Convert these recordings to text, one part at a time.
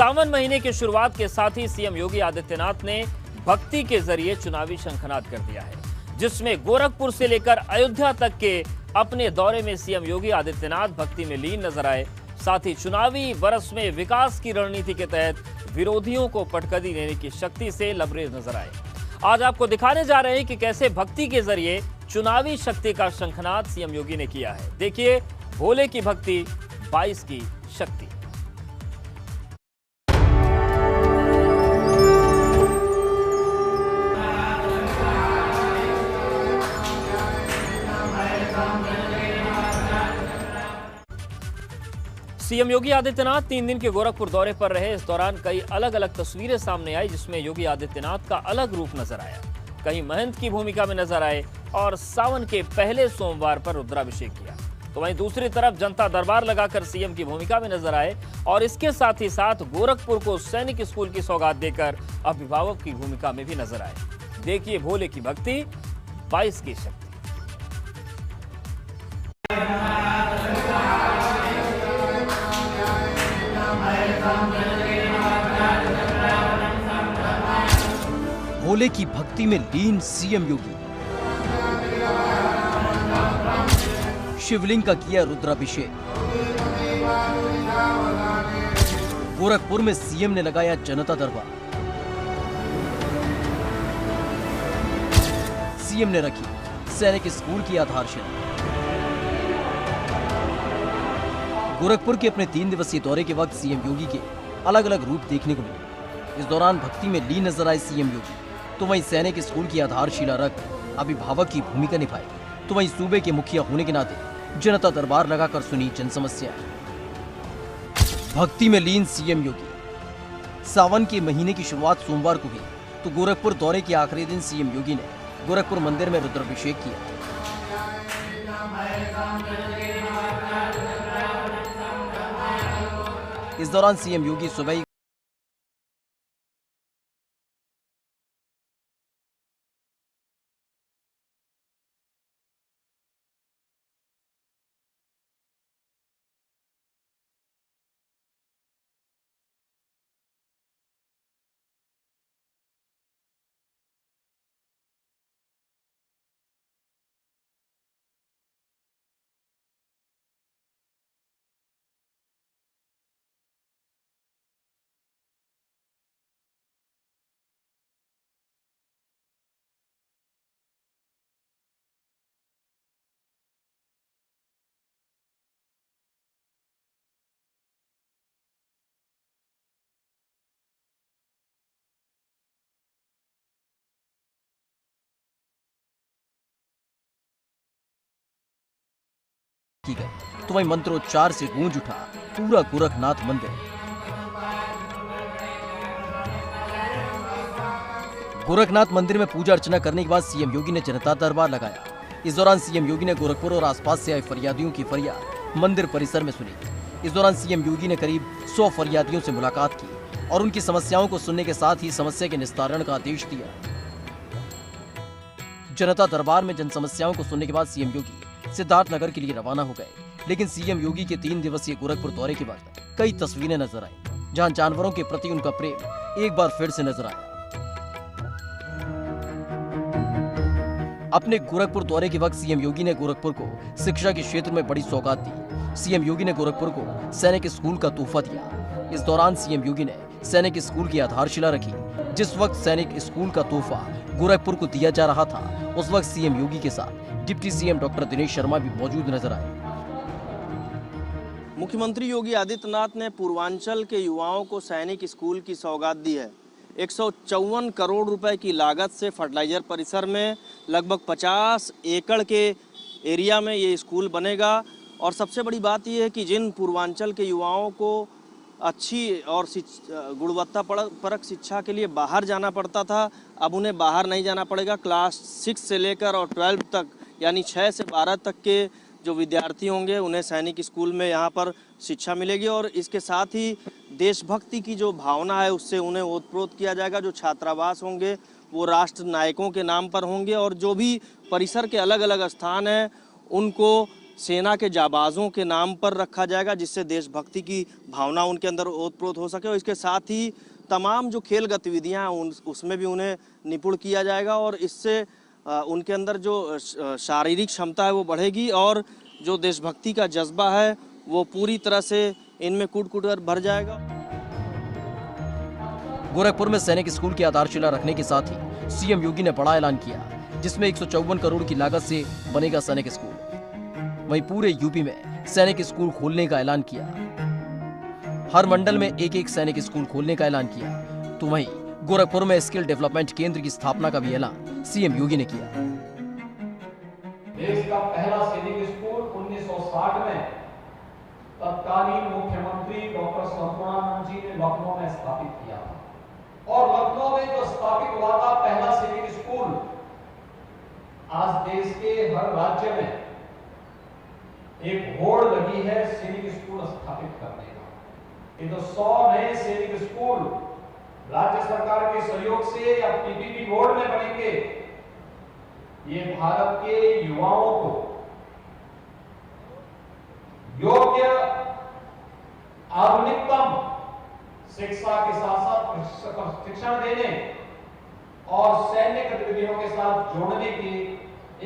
सावन महीने की शुरुआत के साथ ही सीएम योगी आदित्यनाथ ने भक्ति के जरिए चुनावी शंखनाद कर दिया है, जिसमें गोरखपुर से लेकर अयोध्या तक के अपने दौरे में सीएम योगी आदित्यनाथ भक्ति में लीन नजर आए। साथ ही चुनावी बरस में विकास की रणनीति के तहत विरोधियों को पटखनी देने की शक्ति से लबरेज नजर आए। आज आपको दिखाने जा रहे हैं कि कैसे भक्ति के जरिए चुनावी शक्ति का शंखनाद सीएम योगी ने किया है। देखिए, भोले की भक्ति, 22 की शक्ति। सीएम योगी आदित्यनाथ 3 दिन के गोरखपुर दौरे पर रहे। इस दौरान कई अलग अलग तस्वीरें सामने आई, जिसमें योगी आदित्यनाथ का अलग रूप नजर आया। कहीं महंत की भूमिका में नजर आए और सावन के पहले सोमवार पर रुद्राभिषेक किया, तो वहीं दूसरी तरफ जनता दरबार लगाकर सीएम की भूमिका में नजर आए और इसके साथ ही साथ गोरखपुर को सैनिक स्कूल की सौगात देकर अभिभावक की भूमिका में भी नजर आए। देखिए भोले की भक्ति, 22 की शक्ति। भोले की भक्ति में लीन सीएम योगी, शिवलिंग का किया रुद्राभिषेक। गोरखपुर में सीएम ने लगाया जनता दरबार। सीएम ने रखी सैनिक स्कूल की आधारशिला। गोरखपुर के अपने 3 दिवसीय दौरे के वक्त सीएम योगी के अलग अलग रूप देखने को मिले। इस दौरान भक्ति में लीन नजर आए सीएम योगी, तो वहीं सैनिक स्कूल की आधारशिला रख अभिभावक की भूमिका निभाई, तो वहीं सूबे के मुखिया होने के नाते जनता दरबार लगाकर सुनी जन समस्याएं। भक्ति में लीन सीएम योगी। सावन के महीने की शुरुआत सोमवार को हुई, तो गोरखपुर दौरे के आखिरी दिन सीएम योगी ने गोरखपुर मंदिर में रुद्राभिषेक किया। इस दौरान सीएम योगी सुबह की गई, तो वहीं मंत्रोच्चार से गूंज उठा पूरा गोरखनाथ मंदिर। गोरखनाथ मंदिर में पूजा अर्चना करने के बाद सीएम योगी ने जनता दरबार लगाया। इस दौरान सीएम योगी ने गोरखपुर और आसपास से आए फरियादियों की फरियाद मंदिर परिसर में सुनी। इस दौरान सीएम योगी ने करीब 100 फरियादियों से मुलाकात की और उनकी समस्याओं को सुनने के साथ ही समस्या के निस्तारण का आदेश दिया। जनता दरबार में जन समस्याओं को सुनने के बाद सीएम योगी सिद्धार्थनगर के लिए रवाना हो गए, लेकिन सीएम योगी के 3 दिवसीय गोरखपुर दौरे के वक्त कई तस्वीरें नजर आई, जहां जानवरों के प्रति उनका प्रेम एक बार फिर से नजर आया। अपने गोरखपुर दौरे के वक्त सीएम योगी ने गोरखपुर को शिक्षा के क्षेत्र में बड़ी सौगात दी। सीएम योगी ने गोरखपुर को सैनिक स्कूल का तोहफा दिया। इस दौरान सीएम योगी ने सैनिक स्कूल की आधारशिला रखी। जिस वक्त सैनिक स्कूल का तोहफा गोरखपुर को दिया जा रहा था, उस वक्त सीएम योगी के साथ deputy CM doctor Dinesh Sharma भी मौजूद नजर आए। मुख्यमंत्री योगी आदित्यनाथ ने पूर्वांचल के युवाओं को सैनिक स्कूल की सौगात दी है। 154 करोड़ रुपए की लागत से फर्टिलाइजर परिसर में लगभग 50 एकड़ के एरिया में ये स्कूल बनेगा। और सबसे बड़ी बात यह है कि जिन पूर्वांचल के युवाओं को अच्छी और गुणवत्ता परक शिक्षा के लिए बाहर जाना पड़ता था, अब उन्हें बाहर नहीं जाना पड़ेगा। क्लास 6 से लेकर और 12 तक, यानी 6 से 12 तक के जो विद्यार्थी होंगे उन्हें सैनिक स्कूल में यहाँ पर शिक्षा मिलेगी। और इसके साथ ही देशभक्ति की जो भावना है उससे उन्हें ओतप्रोत किया जाएगा। जो छात्रावास होंगे वो राष्ट्र नायकों के नाम पर होंगे और जो भी परिसर के अलग अलग स्थान हैं उनको सेना के जाबाजों के नाम पर रखा जाएगा, जिससे देशभक्ति की भावना उनके अंदर ओतप्रोत हो सके। और इसके साथ ही तमाम जो खेल गतिविधियां हैं उसमें भी उन्हें निपुण किया जाएगा और इससे उनके अंदर जो शारीरिक क्षमता है वो बढ़ेगी और जो देशभक्ति का जज्बा है वो पूरी तरह से इनमें कूट-कूट कर भर जाएगा। गोरखपुर में सैनिक स्कूल की आधारशिला रखने के साथ ही सीएम योगी ने बड़ा ऐलान किया, जिसमें 154 करोड़ की लागत से बनेगा सैनिक स्कूल। वहीं पूरे यूपी में सैनिक स्कूल खोलने का ऐलान किया। हर मंडल में एक एक सैनिक स्कूल खोलने का ऐलान किया। तो वहीं गोरखपुर में स्किल डेवलपमेंट केंद्र की स्थापना का भी ऐलान सीएम योगी ने किया। देश का पहला सैनिक स्कूल 1960 में तत्कालीन मुख्यमंत्री डॉक्टर संपूर्णानंद जी ने लखनऊ में स्थापित किया और लखनऊ में जो स्थापित हुआ था पहला सैनिक स्कूल, आज देश के हर राज्य में एक होड़ लगी है सैनिक स्कूल स्थापित करने का। ये तो 100 नए सैनिक स्कूल राज्य सरकार के सहयोग से या पीपीपी बोर्ड में बनेंगे। ये भारत के युवाओं को योग्य आधुनिकतम शिक्षा के साथ साथ प्रशिक्षण देने और सैन्य गतिविधियों के साथ जोड़ने के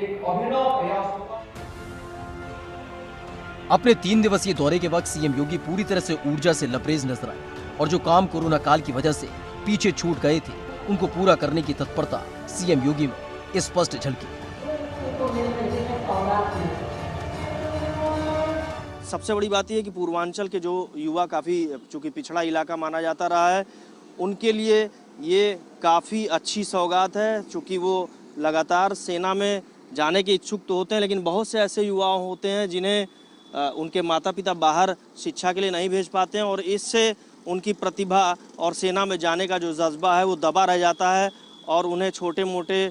एक अभिनव प्रयास होगा। अपने 3 दिवसीय दौरे के वक्त सीएम योगी पूरी तरह से ऊर्जा से लबरेज नजर आए और जो काम कोरोना काल की वजह से पीछे छूट गए थे उनको पूरा करने की तत्परता सीएम योगी में स्पष्ट झलकी। सबसे बड़ी बात यह है कि पूर्वांचल के जो युवा काफ़ी चूँकि पिछड़ा इलाका माना जाता रहा है, उनके लिए ये काफ़ी अच्छी सौगात है। चूँकि वो लगातार सेना में जाने के इच्छुक तो होते हैं, लेकिन बहुत से ऐसे युवा होते हैं जिन्हें उनके माता पिता बाहर शिक्षा के लिए नहीं भेज पाते हैं और इससे उनकी प्रतिभा और सेना में जाने का जो जज्बा है वो दबा रह जाता है और उन्हें छोटे मोटे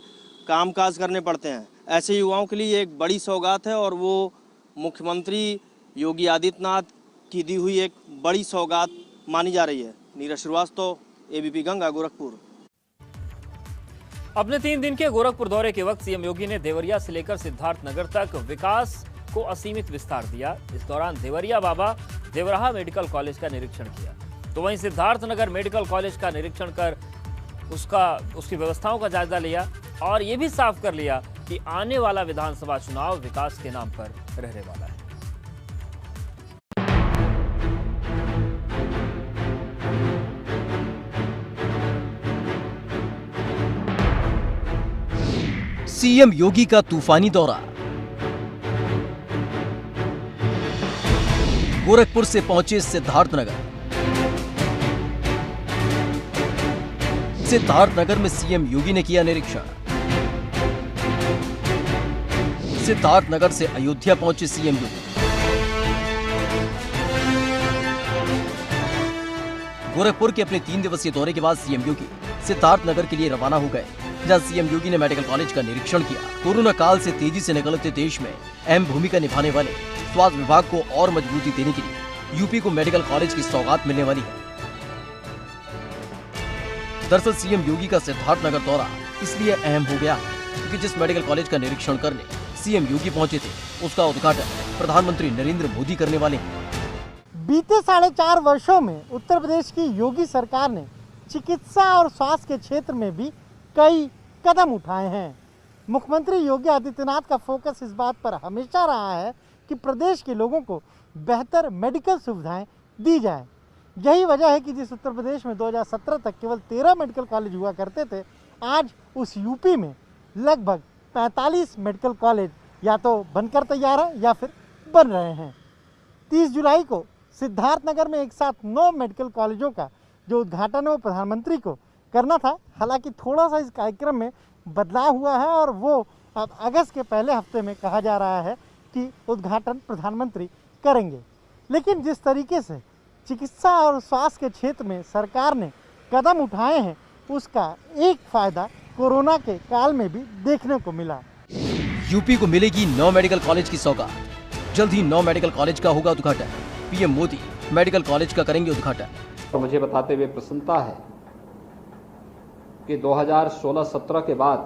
कामकाज करने पड़ते हैं। ऐसे युवाओं के लिए एक बड़ी सौगात है और वो मुख्यमंत्री योगी आदित्यनाथ की दी हुई एक बड़ी सौगात मानी जा रही है। नीरज श्रीवास्तव, एबीपी गंगा, गोरखपुर। अपने 3 दिन के गोरखपुर दौरे के वक्त सीएम योगी ने देवरिया से लेकर सिद्धार्थनगर तक विकास को असीमित विस्तार दिया। इस दौरान देवरिया बाबा देवराहा मेडिकल कॉलेज का निरीक्षण किया। तो वहीं सिद्धार्थनगर मेडिकल कॉलेज का निरीक्षण कर उसकी व्यवस्थाओं का जायजा लिया और ये भी साफ कर लिया कि आने वाला विधानसभा चुनाव विकास के नाम पर रहने वाला है। सीएम योगी का तूफानी दौरा। गोरखपुर से पहुंचे सिद्धार्थनगर। सिद्धार्थनगर में सीएम योगी ने किया निरीक्षण। सिद्धार्थनगर से अयोध्या पहुंचे सीएम योगी। गोरखपुर के अपने 3 दिवसीय दौरे के बाद सीएम योगी सिद्धार्थनगर के लिए रवाना हो गए, जहां सीएम योगी ने मेडिकल कॉलेज का निरीक्षण किया। कोरोना काल से तेजी से निकलते देश में अहम भूमिका निभाने वाले स्वास्थ्य विभाग को और मजबूती देने के लिए यूपी को मेडिकल कॉलेज की सौगात मिलने वाली है। दरअसल सीएम योगी का सिद्धार्थनगर दौरा इसलिए अहम हो गया क्योंकि जिस मेडिकल कॉलेज का निरीक्षण करने सीएम योगी पहुंचे थे उसका उद्घाटन प्रधानमंत्री नरेंद्र मोदी करने वाले हैं। बीते 4.5 वर्षों में उत्तर प्रदेश की योगी सरकार ने चिकित्सा और स्वास्थ्य के क्षेत्र में भी कई कदम उठाए हैं। मुख्यमंत्री योगी आदित्यनाथ का फोकस इस बात पर हमेशा रहा है कि प्रदेश के लोगों को बेहतर मेडिकल सुविधाएं दी जाए। यही वजह है कि जिस उत्तर प्रदेश में 2017 तक केवल 13 मेडिकल कॉलेज हुआ करते थे, आज उस यूपी में लगभग 45 मेडिकल कॉलेज या तो बनकर तैयार है या फिर बन रहे हैं। 30 जुलाई को सिद्धार्थनगर में एक साथ 9 मेडिकल कॉलेजों का जो उद्घाटन है वो प्रधानमंत्री को करना था। हालांकि थोड़ा सा इस कार्यक्रम में बदलाव हुआ है और वो अब अगस्त के पहले हफ्ते में कहा जा रहा है कि उद्घाटन प्रधानमंत्री करेंगे। लेकिन जिस तरीके से चिकित्सा और स्वास्थ्य के क्षेत्र में सरकार ने कदम उठाए हैं उसका एक फायदा कोरोना के काल में भी देखने को मिला। यूपी को मिलेगी 9 मेडिकल कॉलेज की सौगात। जल्द ही 9 मेडिकल कॉलेज का होगा उद्घाटन। पीएम मोदी मेडिकल कॉलेज का करेंगे उद्घाटन। और मुझे बताते हुए प्रसन्नता है कि 2016-17 के बाद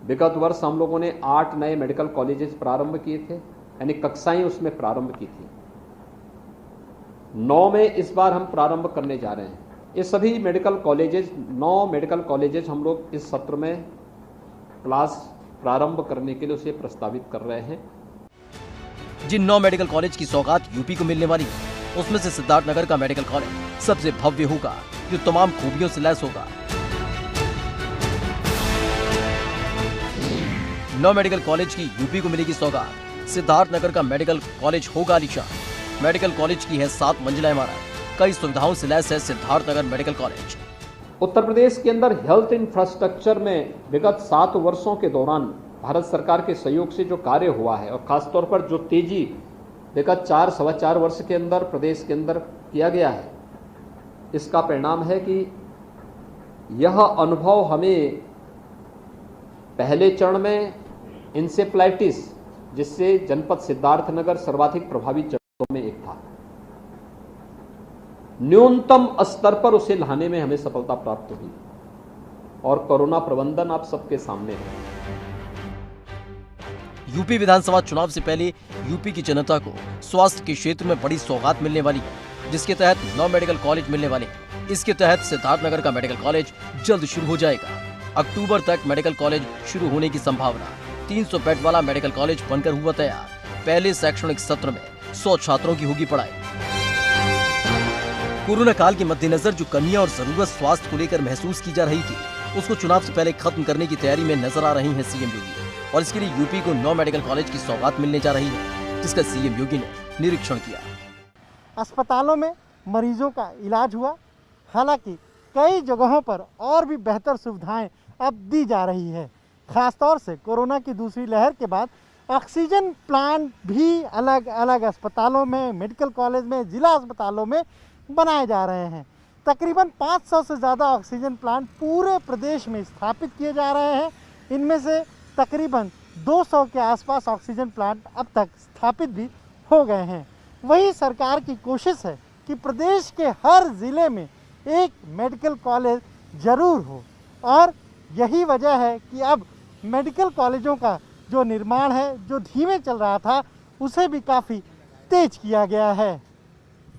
विगत वर्ष हम लोगों ने 8 नए मेडिकल कॉलेजेस प्रारंभ किए थे, यानी कक्षाएं उसमें प्रारंभ की थी। 9 में इस बार हम प्रारंभ करने जा रहे हैं। ये सभी मेडिकल कॉलेजेस, 9 मेडिकल कॉलेजेस हम लोग इस सत्र में क्लास प्रारंभ करने के लिए उसे प्रस्तावित कर रहे हैं। जिन 9 मेडिकल कॉलेज की सौगात यूपी को मिलने वाली है, उसमें से सिद्धार्थनगर का मेडिकल कॉलेज सबसे भव्य होगा, जो तमाम खूबियों से लैस होगा। 9 मेडिकल कॉलेज की यूपी को मिलेगी सौगात। सिद्धार्थनगर का मेडिकल कॉलेज होगा आलीशान। मेडिकल कॉलेज की है 7 मंजिला इमारत। कई सुविधाओं से लैस है सिद्धार्थनगर मेडिकल कॉलेज। उत्तर प्रदेश के अंदर हेल्थ इंफ्रास्ट्रक्चर में विगत 7 वर्षों के दौरान भारत सरकार के सहयोग से जो कार्य हुआ है और खासतौर पर जो तेजी विगत 4-4.25 वर्ष के अंदर प्रदेश के अंदर किया गया है, इसका परिणाम है कि यह अनुभव हमें पहले चरण में इंसेफ्लाइटिस, जिससे जनपद सिद्धार्थनगर सर्वाधिक प्रभावित जनपदों में एक था, न्यूनतम स्तर पर उसे लाने में हमें सफलता प्राप्त हुई और कोरोना प्रबंधन आप सबके सामने है। यूपी विधानसभा चुनाव से पहले यूपी की जनता को स्वास्थ्य के क्षेत्र में बड़ी सौगात मिलने वाली है, जिसके तहत 9 मेडिकल कॉलेज मिलने वाले हैं। इसके तहत सिद्धार्थनगर का मेडिकल कॉलेज जल्द शुरू हो जाएगा। अक्टूबर तक मेडिकल कॉलेज शुरू होने की संभावना। 300 बेड वाला मेडिकल कॉलेज बनकर हुआ तैयार। पहले शैक्षणिक सत्र में 100 छात्रों की होगी पढ़ाई। कोरोना काल के मद्देनजर जो कमियां और जरूरत स्वास्थ्य को लेकर महसूस की जा रही थी, उसको चुनाव से पहले खत्म करने की तैयारी में नजर आ रही हैं सीएम योगी। और इसके लिए यूपी को 9 मेडिकल कॉलेज की सौगात मिलने जा रही है, जिसका सीएम योगी ने निरीक्षण किया। अस्पतालों में मरीजों का इलाज हुआ। हालांकि कई जगहों पर और भी बेहतर सुविधाएं अब दी जा रही है। खासतौर से कोरोना की दूसरी लहर के बाद ऑक्सीजन प्लांट भी अलग अलग अस्पतालों में, मेडिकल कॉलेज में, जिला अस्पतालों में बनाए जा रहे हैं। तकरीबन 500 से ज़्यादा ऑक्सीजन प्लांट पूरे प्रदेश में स्थापित किए जा रहे हैं। इनमें से तकरीबन 200 के आसपास ऑक्सीजन प्लांट अब तक स्थापित भी हो गए हैं। वही सरकार की कोशिश है कि प्रदेश के हर ज़िले में एक मेडिकल कॉलेज ज़रूर हो, और यही वजह है कि अब मेडिकल कॉलेजों का जो निर्माण है, जो धीमे चल रहा था, उसे भी काफ़ी तेज किया गया है।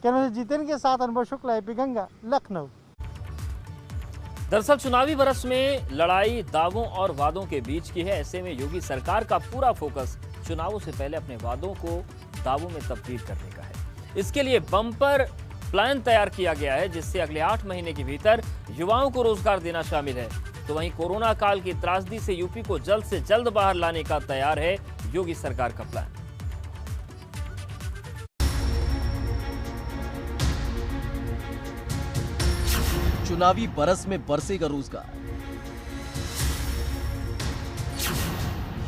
कैमरा जितेंद्र के साथ अनुभव शुक्ला, एपी गंगा, लखनऊ। दरअसल चुनावी बरस में लड़ाई दावों और वादों के बीच की है। ऐसे में योगी सरकार का पूरा फोकस चुनावों से पहले अपने वादों को दावों में तब्दील करने का है। इसके लिए बम्पर प्लान तैयार किया गया है, जिससे अगले 8 महीने के भीतर युवाओं को रोजगार देना शामिल है। तो वहीं कोरोना काल की त्रासदी से यूपी को जल्द से जल्द बाहर लाने का तैयार है योगी सरकार का प्लान। चुनावी बरस में बरसेगा रोजगार।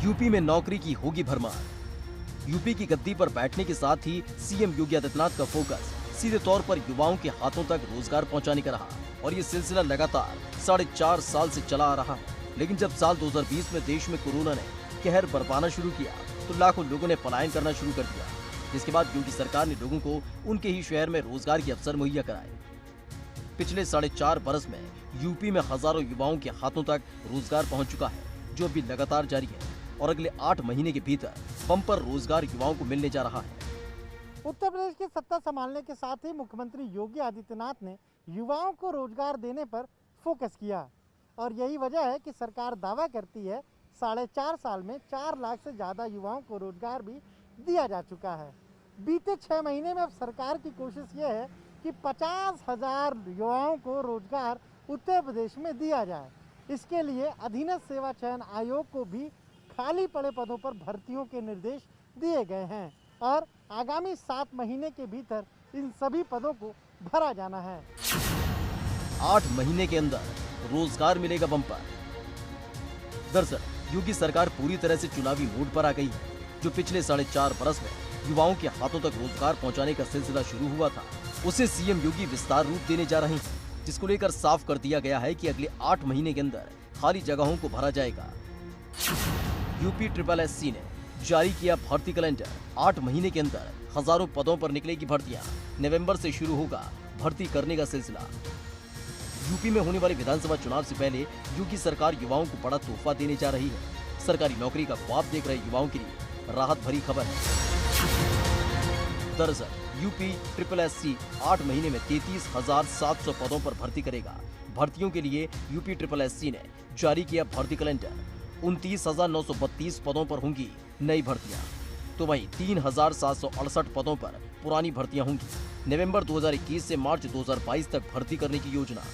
यूपी में नौकरी की होगी भरमार। यूपी की गद्दी पर बैठने के साथ ही सीएम योगी आदित्यनाथ का फोकस सीधे तौर पर युवाओं के हाथों तक रोजगार पहुंचाने का रहा, और ये सिलसिला लगातार 4.5 साल से चला आ रहा है। लेकिन जब साल 2020 में देश में कोरोना ने कहर बरपाना शुरू किया, तो लाखों लोगों ने पलायन करना शुरू कर दिया, जिसके बाद योगी सरकार ने लोगों को उनके ही शहर में रोजगार के अवसर मुहैया कराए। पिछले 4.5 बरस में यूपी में हजारों युवाओं के हाथों तक रोजगार पहुंच चुका है, जो अभी लगातार जारी है, और अगले 8 महीने के भीतर बम्पर रोजगार युवाओं को मिलने जा रहा है। उत्तर प्रदेश की सत्ता संभालने के साथ ही मुख्यमंत्री योगी आदित्यनाथ ने युवाओं को रोजगार देने पर फोकस किया, और यही वजह है कि सरकार दावा करती है 4.5 साल में 4 लाख से ज़्यादा युवाओं को रोजगार भी दिया जा चुका है। बीते 6 महीने में अब सरकार की कोशिश ये है कि 50,000 युवाओं को रोजगार उत्तर प्रदेश में दिया जाए। इसके लिए अधीनस्थ सेवा चयन आयोग को भी खाली पड़े पदों पर भर्तियों के निर्देश दिए गए हैं, और आगामी 7 महीने के भीतर इन सभी पदों को भरा जाना है। 8 महीने के अंदर रोजगार मिलेगा बम्पर। दरअसल योगी सरकार पूरी तरह से चुनावी मूड पर आ गई है। जो पिछले 4.5 बरस में युवाओं के हाथों तक रोजगार पहुंचाने का सिलसिला शुरू हुआ था, उसे सीएम योगी विस्तार रूप देने जा रहे हैं, जिसको लेकर साफ कर दिया गया है कि अगले 8 महीने के अंदर खाली जगहों को भरा जाएगा। यूपी SSSC ने जारी किया भर्ती कैलेंडर। 8 महीने के अंदर हजारों पदों पर निकलेगी भर्तियां। नवंबर से शुरू होगा भर्ती करने का सिलसिला। यूपी में होने वाले विधानसभा चुनाव से पहले योगी सरकार युवाओं को बड़ा तोहफा देने जा रही है। सरकारी नौकरी का ख्वाब देख रहे युवाओं के लिए राहत भरी खबर है। दरअसल यूपी SSSC 8 महीने में 33,700 पदों पर भर्ती करेगा। भर्तियों के लिए यूपी SSSC ने जारी किया भर्ती कैलेंडर। 29,932 पदों पर होंगी नई भर्तियां, तो वहीं 3,768 पदों पर पुरानी भर्तियां होंगी। नवंबर 2021 से मार्च 2022 तक भर्ती करने की योजना,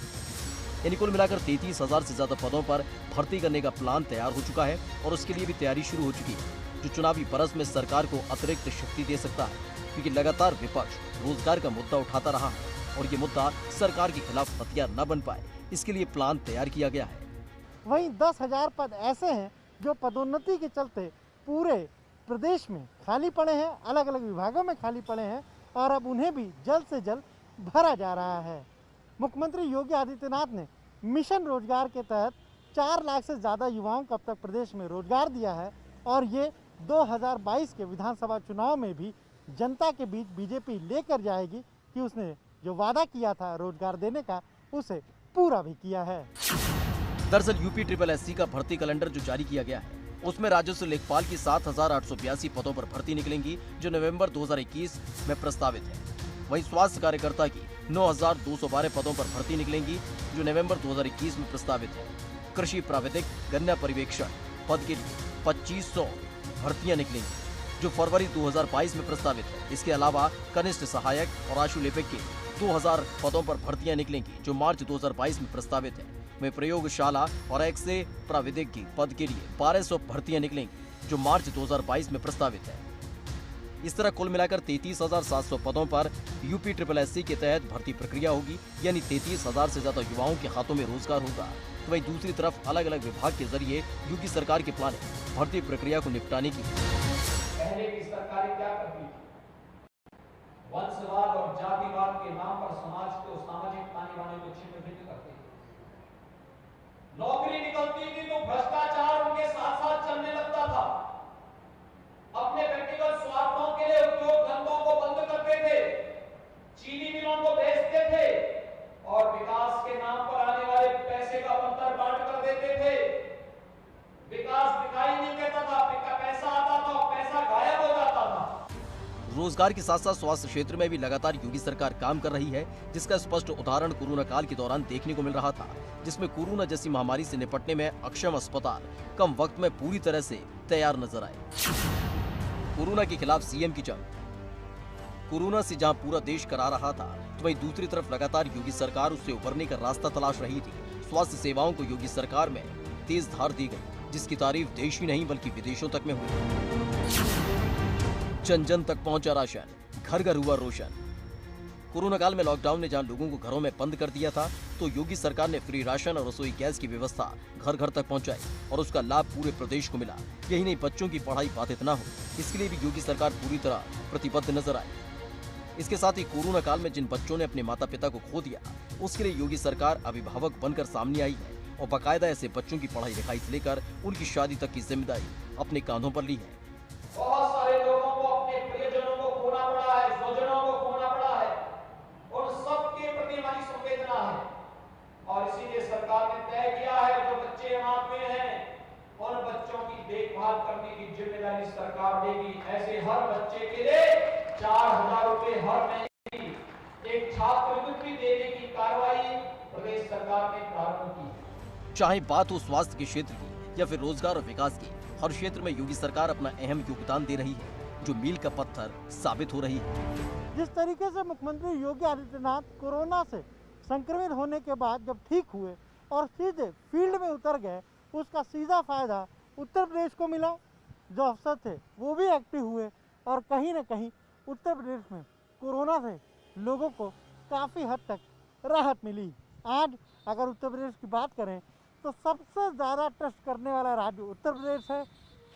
यानी कुल मिलाकर 33,000 से ज्यादा पदों पर भर्ती करने का प्लान तैयार हो चुका है और उसके लिए भी तैयारी शुरू हो चुकी है, जो चुनावी बरस में सरकार को अतिरिक्त शक्ति दे सकता है, क्योंकि लगातार विपक्ष रोजगार का मुद्दा उठाता रहा है और ये मुद्दा सरकार के खिलाफ हथियार न बन पाए, इसके लिए प्लान तैयार किया गया है। वहीं 10,000 पद ऐसे हैं जो पदोन्नति के चलते पूरे प्रदेश में खाली पड़े हैं, अलग अलग विभागों में खाली पड़े हैं और अब उन्हें भी जल्द से जल्द भरा जा रहा है। मुख्यमंत्री योगी आदित्यनाथ ने मिशन रोजगार के तहत 4 लाख से ज़्यादा युवाओं को अब तक प्रदेश में रोजगार दिया है और ये 2022 के विधानसभा चुनाव में भी जनता के बीच बीजेपी लेकर जाएगी कि उसने जो वादा किया था रोजगार देने का उसे पूरा भी किया है। दरअसल यूपी SSSC का भर्ती कैलेंडर जो जारी किया गया है उसमें राजस्व लेखपाल की 7,882 पदों पर भर्ती निकलेंगी, जो नवंबर 2021 में प्रस्तावित है। वहीं स्वास्थ्य कार्यकर्ता की 9,212 पदों पर भर्ती निकलेंगी, जो नवंबर 2021 में प्रस्तावित है। कृषि प्राविधिक गन्ना पर्यवेक्षण पद के लिए 2,500 भर्तियां निकलेंगी, जो फरवरी 2022 में प्रस्तावित है। इसके अलावा कनिष्ठ सहायक और आशुलेपिक के 2,000 पदों पर भर्तियां निकलेंगी, जो मार्च 2022 में प्रस्तावित है। वहीं प्रयोगशाला और एक्स-रे प्राविधिक की पद के लिए 1,200 भर्तियां निकलेंगी, जो मार्च 2022 में प्रस्तावित है। इस तरह कुल मिलाकर 33,700 पदों पर यूपी SSSC के तहत भर्ती प्रक्रिया होगी, यानी 33,000 से ज्यादा युवाओं के हाथों में रोजगार होगा। तो वहीं दूसरी तरफ अलग अलग विभाग के जरिए योगी सरकार के प्लान भर्ती प्रक्रिया को निपटाने की। पहले की सरकारें क्या करती थी? वंशवाद और जातिवाद के नाम पर समाज को, सामाजिक ताने बाने को छिन्न भिन्न करते थे। नौकरी निकलती थी तो भ्रष्टाचार उनके साथ साथ चलने लगता था। अपने व्यक्तिगत स्वार्थों के लिए उद्योग धंधों को बंद करते थे, चीनी मिलों को बेचते थे और विकास के नाम पर आने वाले पैसे का बंतर बांट कर देते थे। विकास दिखाई नहीं देता था, पैसा आता था और पैसा गायब हो जाता था। रोजगार के साथ साथ स्वास्थ्य क्षेत्र में भी लगातार योगी सरकार काम कर रही है, जिसका स्पष्ट उदाहरण कोरोना काल के दौरान देखने को मिल रहा था, जिसमें कोरोना जैसी महामारी से निपटने में अक्षम अस्पताल कम वक्त में पूरी तरह से तैयार नजर आए। कोरोना के खिलाफ सीएम की जंग, कोरोना से जहां पूरा देश करा रहा था, तो वहीं दूसरी तरफ लगातार योगी सरकार उससे उबरने का रास्ता तलाश रही थी। स्वास्थ्य सेवाओं को योगी सरकार में तेज धार दी गई, जिसकी तारीफ देश ही नहीं बल्कि विदेशों तक में हुई। जन जन तक पहुंचा राशन, घर घर हुआ रोशन। कोरोना काल में लॉकडाउन ने जहां लोगों को घरों में बंद कर दिया था, तो योगी सरकार ने फ्री राशन और रसोई गैस की व्यवस्था घर घर तक पहुंचाई और उसका लाभ पूरे प्रदेश को मिला। यही नहीं, बच्चों की पढ़ाई बाधित न हो, इसके लिए भी योगी सरकार पूरी तरह प्रतिबद्ध नजर आई। इसके साथ ही कोरोना काल में जिन बच्चों ने अपने माता पिता को खो दिया, उसके लिए योगी सरकार अभिभावक बनकर सामने आई है और बाकायदा ऐसे बच्चों की पढ़ाई लिखाई से लेकर उनकी शादी तक की जिम्मेदारी अपने कांधों पर ली है। बहुत सारे लोगों को अपने प्रियजनों को खोना पड़ा है, स्वजनों को खोना पड़ा है, उन सबके प्रति हमारी संवेदना है और इसीलिए सरकार ने तय किया है जो बच्चे हाथ में हैं उन बच्चों की देखभाल करने की जिम्मेदारी सरकार लेगी। ऐसे हर बच्चे के लिए 4,000 रुपए हर महीने की एक छात्रवृत्ति देने की कार्रवाई प्रदेश सरकार ने प्रारंभ की। चाहे बात हो स्वास्थ्य के क्षेत्र की या फिर रोजगार और विकास की, हर क्षेत्र में योगी सरकार अपना अहम योगदान दे रही है, जो मील का पत्थर साबित हो रही है। जिस तरीके से मुख्यमंत्री योगी आदित्यनाथ कोरोना से संक्रमित होने के बाद जब ठीक हुए और सीधे फील्ड में उतर गए, उसका सीधा फायदा उत्तर प्रदेश को मिला। जो अफसर थे वो भी एक्टिव हुए और कहीं ना कहीं उत्तर प्रदेश में कोरोना से लोगों को काफ़ी हद तक राहत मिली। आज अगर उत्तर प्रदेश की बात करें तो सबसे ज़्यादा टेस्ट करने वाला राज्य उत्तर प्रदेश है।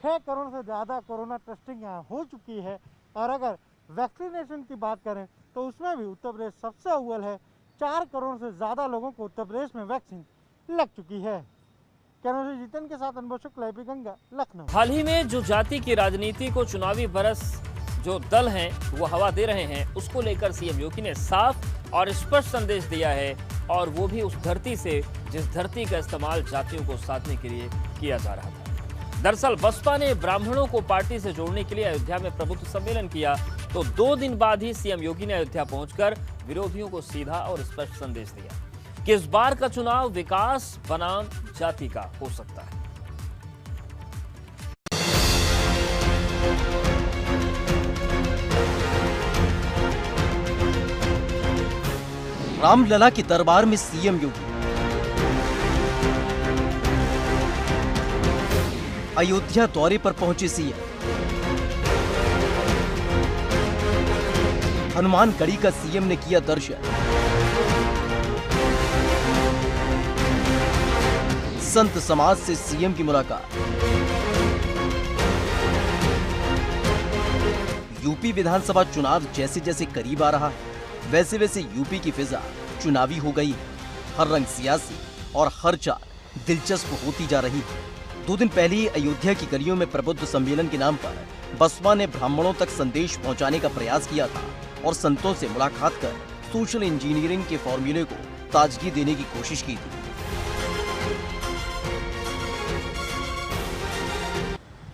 6 करोड़ से ज़्यादा कोरोना टेस्टिंग यहाँ हो चुकी है और अगर वैक्सीनेशन की बात करें तो उसमें भी उत्तर प्रदेश सबसे अव्वल है। 4 करोड़ से ज़्यादा लोगों को उत्तर प्रदेश में वैक्सीन लग चुकी है। कैमरा से जीतन के साथ अनुभव शुक्ला, एबी गंगा, लखनऊ। हाल ही में जो जाति की राजनीति को चुनावी बरस जो दल हैं वो हवा दे रहे हैं, उसको लेकर सीएम योगी ने साफ और स्पष्ट संदेश दिया है और वो भी उस धरती से जिस धरती का इस्तेमाल जातियों को साधने के लिए किया जा रहा था। दरअसल बसपा ने ब्राह्मणों को पार्टी से जोड़ने के लिए अयोध्या में प्रबुद्ध सम्मेलन किया, तो 2 दिन बाद ही सीएम योगी ने अयोध्या पहुंचकर विरोधियों को सीधा और स्पष्ट संदेश दिया कि इस बार का चुनाव विकास बनाम जाति का हो सकता है। रामलला की दरबार में सीएम योगी। अयोध्या दौरे पर पहुंचे सीएम। हनुमानगढ़ी का सीएम ने किया दर्शन। संत समाज से सीएम की मुलाकात। यूपी विधानसभा चुनाव जैसे जैसे करीब आ रहा है, वैसे वैसे यूपी की फिजा चुनावी हो गई। हर रंग सियासी और हर चाल दिलचस्प होती जा रही है। 2 दिन पहले ही अयोध्या की गलियों में प्रबुद्ध सम्मेलन के नाम पर बसपा ने ब्राह्मणों तक संदेश पहुंचाने का प्रयास किया था और संतों से मुलाकात कर सोशल इंजीनियरिंग के फॉर्मूले को ताजगी देने की कोशिश की थी।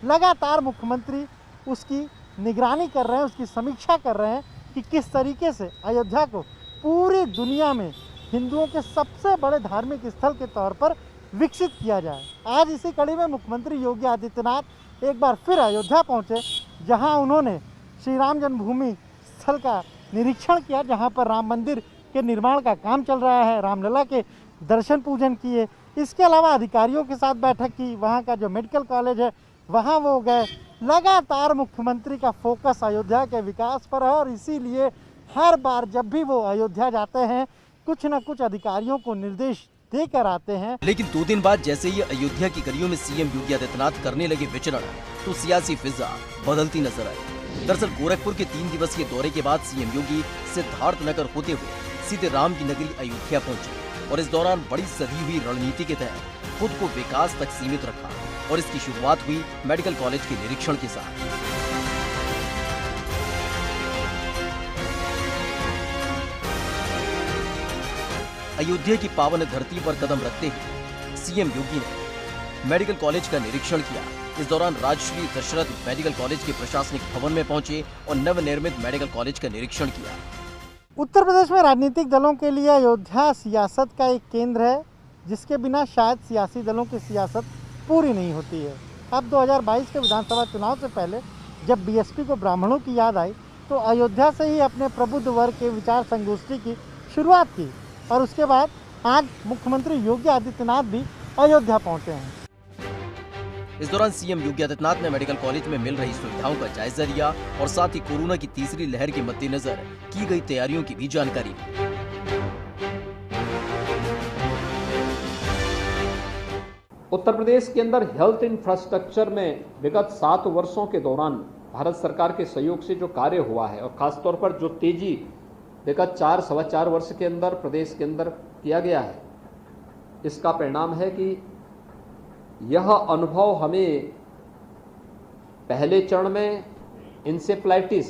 लगातार मुख्यमंत्री उसकी निगरानी कर रहे हैं, उसकी समीक्षा कर रहे हैं कि किस तरीके से अयोध्या को पूरी दुनिया में हिंदुओं के सबसे बड़े धार्मिक स्थल के तौर पर विकसित किया जाए। आज इसी कड़ी में मुख्यमंत्री योगी आदित्यनाथ एक बार फिर अयोध्या पहुंचे, जहां उन्होंने श्री राम जन्मभूमि स्थल का निरीक्षण किया, जहां पर राम मंदिर के निर्माण का काम चल रहा है। रामलला के दर्शन पूजन किए। इसके अलावा अधिकारियों के साथ बैठक की। वहां का जो मेडिकल कॉलेज है वहां वो गए। लगातार मुख्यमंत्री का फोकस अयोध्या के विकास पर है और इसीलिए हर बार जब भी वो अयोध्या जाते हैं कुछ न कुछ अधिकारियों को निर्देश देकर आते हैं। लेकिन 2 दिन बाद जैसे ही अयोध्या की गलियों में सीएम योगी आदित्यनाथ करने लगे विचरण, तो सियासी फिजा बदलती नजर आई। दरअसल गोरखपुर के 3 दिवसीय दौरे के बाद सीएम योगी सिद्धार्थनगर होते हुए सीधे राम की नगरी अयोध्या पहुंचे और इस दौरान बड़ी सधी हुई रणनीति के तहत खुद को विकास तक सीमित रखा और इसकी शुरुआत हुई मेडिकल कॉलेज के निरीक्षण के साथ। अयोध्या की पावन धरती पर कदम रखते हुए सीएम योगी ने मेडिकल कॉलेज का निरीक्षण किया। इस दौरान राजश्री दशरथ मेडिकल कॉलेज के प्रशासनिक भवन में पहुंचे और नवनिर्मित मेडिकल कॉलेज का निरीक्षण किया। उत्तर प्रदेश में राजनीतिक दलों के लिए अयोध्या सियासत का एक केंद्र है, जिसके बिना शायद सियासी दलों की सियासत पूरी नहीं होती है। अब 2022 के विधानसभा चुनाव से पहले जब बीएसपी को ब्राह्मणों की याद आई तो अयोध्या से ही अपने प्रबुद्ध वर्ग के विचार संगोष्ठी की शुरुआत की और उसके बाद आज मुख्यमंत्री योगी आदित्यनाथ भी अयोध्या पहुंचे हैं। इस दौरान सीएम योगी आदित्यनाथ ने मेडिकल कॉलेज में मिल रही सुविधाओं का जायजा लिया और साथ ही कोरोना की तीसरी लहर के मद्देनजर की गई तैयारियों की भी जानकारी ली। उत्तर प्रदेश के अंदर हेल्थ इंफ्रास्ट्रक्चर में विगत 7 वर्षों के दौरान भारत सरकार के सहयोग से जो कार्य हुआ है और खासतौर पर जो तेजी विगत 4-4.25 वर्ष के अंदर प्रदेश के अंदर किया गया है, इसका परिणाम है कि यह अनुभव हमें पहले चरण में इंसेफ्लाइटिस,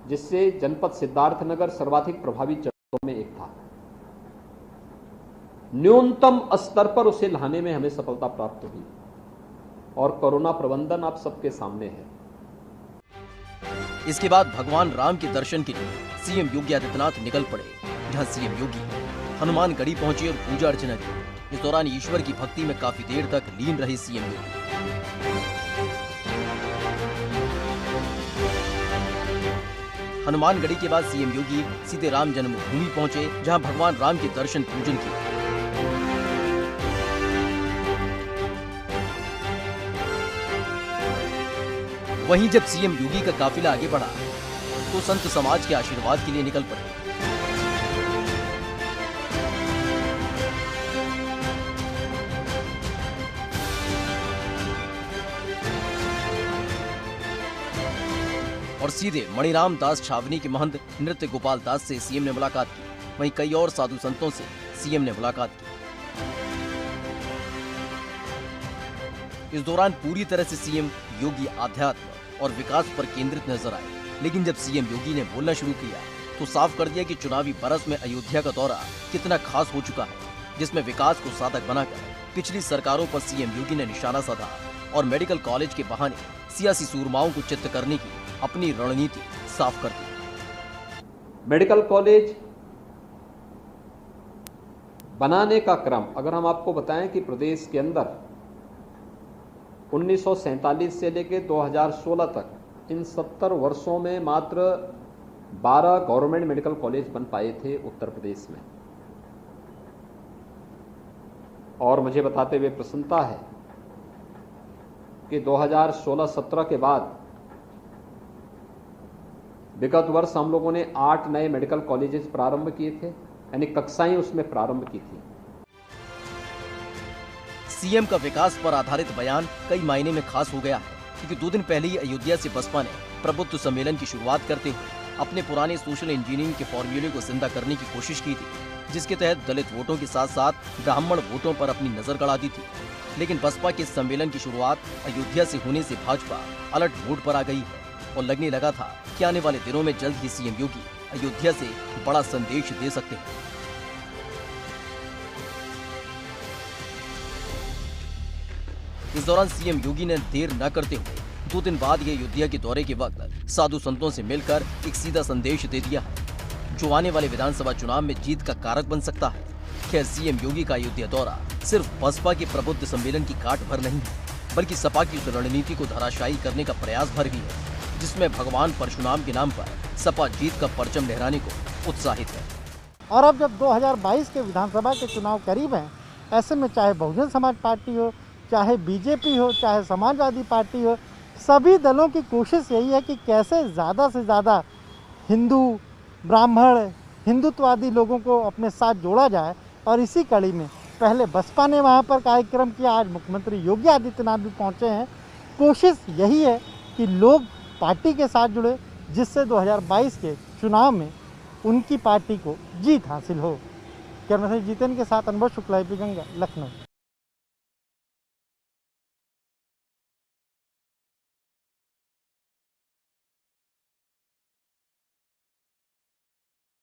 जिससे जनपद सिद्धार्थनगर सर्वाधिक प्रभावित चरणों में एक था, न्यूनतम स्तर पर उसे लाने में हमें सफलता प्राप्त हुई और कोरोना प्रबंधन आप सबके सामने है। इसके बाद भगवान राम के दर्शन के लिए सीएम योगी आदित्यनाथ निकल पड़े, जहां सीएम योगी हनुमानगढ़ी पहुंचे और पूजा अर्चना की। इस दौरान ईश्वर की भक्ति में काफी देर तक लीन रहे सीएम योगी। हनुमानगढ़ी के बाद सीएम योगी सीधे राम जन्मभूमि पहुंचे, जहां भगवान राम के दर्शन पूजन किए। वहीं जब सीएम योगी का काफिला आगे बढ़ा तो संत समाज के आशीर्वाद के लिए निकल पड़े। और सीधे मणिराम दास छावनी के महंत नृत्य गोपाल दास से सीएम ने मुलाकात की। वहीं कई और साधु संतों से सीएम ने मुलाकात की। इस दौरान पूरी तरह से सीएम योगी आध्यात्म और विकास पर केंद्रित नजर आए। लेकिन जब सीएम योगी ने बोलना शुरू किया तो साफ कर दिया कि चुनावी बरस में अयोध्या का दौरा कितना खास हो चुका है, जिसमें विकास को साधक बनाकर पिछली सरकारों पर सीएम योगी ने निशाना साधा और मेडिकल कॉलेज के बहाने सियासी सूरमाओं को चित्त करने की अपनी रणनीति साफ कर दी। मेडिकल कॉलेज बनाने का क्रम अगर हम आपको बताएं कि प्रदेश के अंदर 1947 से लेकर 2016 तक इन 70 वर्षों में मात्र 12 गवर्नमेंट मेडिकल कॉलेज बन पाए थे उत्तर प्रदेश में। और मुझे बताते हुए प्रसन्नता है कि 2016-17 के बाद विगत वर्ष हम लोगों ने 8 नए मेडिकल कॉलेजेस प्रारंभ किए थे, यानी कक्षाएं उसमें प्रारंभ की थी। सीएम का विकास पर आधारित बयान कई मायने में खास हो गया है, क्योंकि 2 दिन पहले ही अयोध्या से बसपा ने प्रबुद्ध सम्मेलन की शुरुआत करते हुए अपने पुराने सोशल इंजीनियरिंग के फॉर्मूले को जिंदा करने की कोशिश की थी, जिसके तहत दलित वोटों के साथ साथ ब्राह्मण वोटों पर अपनी नजर गड़ा दी थी। लेकिन बसपा के सम्मेलन की शुरुआत अयोध्या से होने से भाजपा अलर्ट मोड पर आ गई है और लगने लगा था कि आने वाले दिनों में जल्द ही सीएम योगी अयोध्या से बड़ा संदेश दे सकते हैं। इस दौरान सीएम योगी ने देर न करते हुए 2 दिन बाद ये अयोध्या के दौरे के वक्त साधु संतों से मिलकर एक सीधा संदेश दे दिया है, जो आने वाले विधानसभा चुनाव में जीत का कारक बन सकता है। खैर, सीएम योगी का अयोध्या दौरा सिर्फ बसपा के प्रबुद्ध सम्मेलन की काट भर नहीं है, बल्कि सपा की उस रणनीति को धराशायी करने का प्रयास भर भी है, जिसमें भगवान परशुराम के नाम पर सपा जीत का परचम लहराने को उत्साहित है। और अब जब 2022 के विधानसभा के चुनाव करीब हैं, ऐसे में चाहे बहुजन समाज पार्टी हो, चाहे बीजेपी हो, चाहे समाजवादी पार्टी हो, सभी दलों की कोशिश यही है कि कैसे ज़्यादा से ज़्यादा हिंदू, ब्राह्मण, हिंदुत्ववादी लोगों को अपने साथ जोड़ा जाए। और इसी कड़ी में पहले बसपा ने वहाँ पर कार्यक्रम किया, आज मुख्यमंत्री योगी आदित्यनाथ भी पहुँचे हैं। कोशिश यही है कि लोग पार्टी के साथ जुड़े, जिससे 2022 के चुनाव में उनकी पार्टी को जीत हासिल हो। कैमरा जितेंद्र के साथ अनुभव शुक्ला, एपी गंगा, लखनऊ।